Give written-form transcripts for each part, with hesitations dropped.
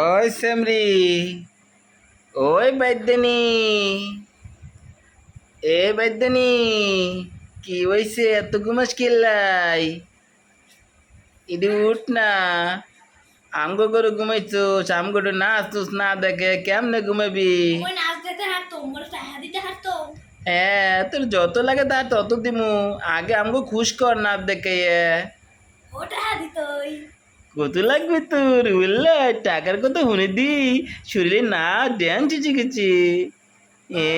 ওই সেমরি, ওই বাইদানি, এ বাইদানি, কি হইছে এত ঘুমাস কিল্লাই? ইদি উঠ না, আমগো করে ঘুমাইছো, আমগোটা নাচতুস না দেখে কেমনে ঘুমাবি? হ্যাঁ, তোর যত লাগে তার তত দিমু, আগে আমগো খুশ কর না দেখে। কত লাগবে তোর? বললে টাকার কথা শুনে দি শরীরে না ড্যান্স চিচে গেছে। এ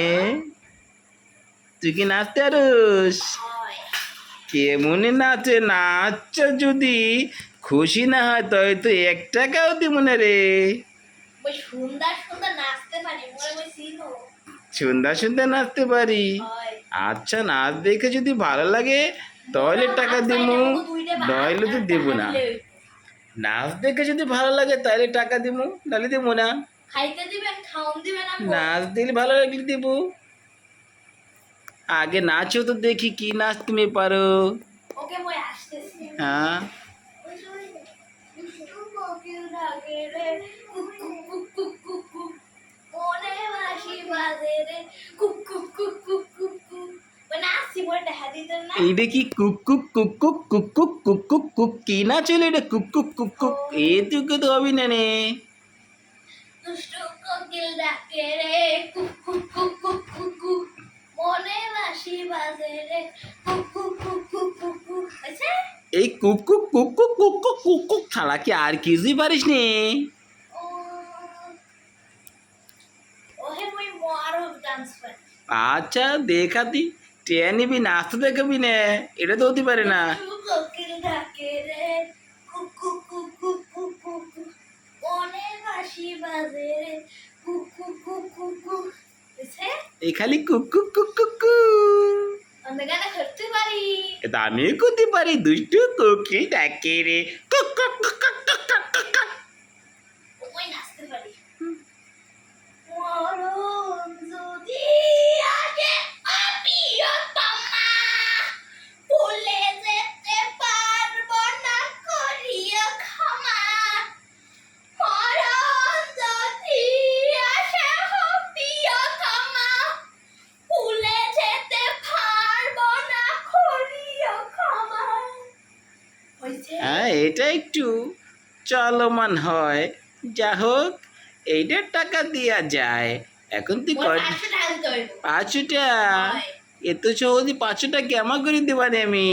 তুই কি নাচতে আরস? কেমনে নাচে? নাচ যদি খুশি না হয় তবে তো 1 টাকাও দিব না রে। সুন্দর সুন্দর নাচতে পারি? আচ্ছা, নাচ দেখে যদি ভালো লাগে তাহলে টাকা দিমু, নইলে তো দেব না। নাচ দেখে যদি ভালো লাগে তাহলে টাকা দিমু, নাহলে দেবো না। নাচ দিলে ভালো লাগলে দেব। আগে নাচো তো দেখি কি নাচ তুমি পারো। হ্যাঁ, এইটা কি cook cook cook cook cook cook cook cook cook কি না চলে? এটা কুক কুক কুক কুক এটুকু তো হবি না নে। এই cook cook cook cook cook cook cook cook ছাড়া কি আর কিছুই পারিস নে? আচ্ছা দেখাতি, টেয়া নিবি, নাচতে দেখাবি না? এটা তো হতে পারে না। এই খালি cook cook cook cook cook, এটা আমিও করতে পারি। দুষ্টু কোকিল ডাকে রে cook cook cook cook cook cook cook cook. হ্যাঁ, এটা একটু চলমান হয়। যা হোক, এইটার টাকা দেওয়া যায়। এখন তুই 500 টাকা? এত সহজে 500 টাকা কেমন করে দেবা রে আমি?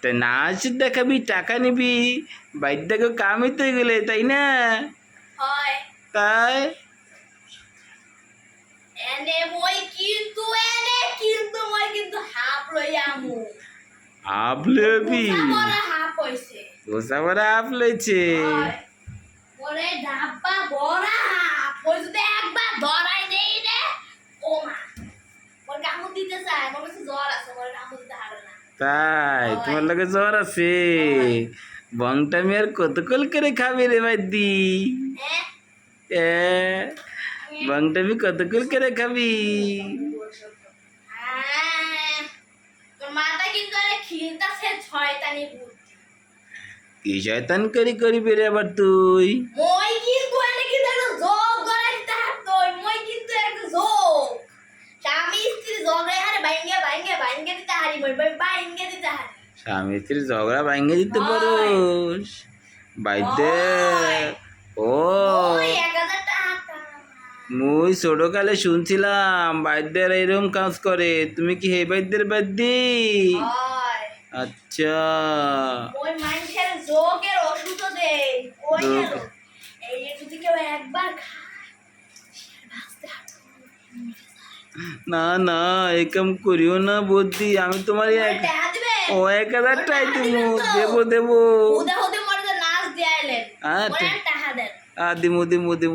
তা নাচ দেখাবি, টাকা নিবি, বাইদ্যাকে কাম হইতে গেলে, তাই না? তাই আপলবি দোসা বড়া আপ লইছে। তাই তোমার লগে জ্বর আছে? বংটা মেয়ের কতকল করে খাবি রে বাইদি? বংটামি কতকল করে খাবি? কি শয়তান করি করবি রে আবার তুই? স্বামী স্ত্রীর ঝগড়া ভাঙ্গে দিতে পারোস? বাইদে ও মুই ছোটকালে শুনছিলাম বাইদের এরকম কাজ করে। তুমি কি হে বাইদের বাদ্যি? আচ্ছা, না না এরকম করিও না বৌদি। আমি তোমার 1000 টাই দেবো দেবো। দিমু দিমু দিমু।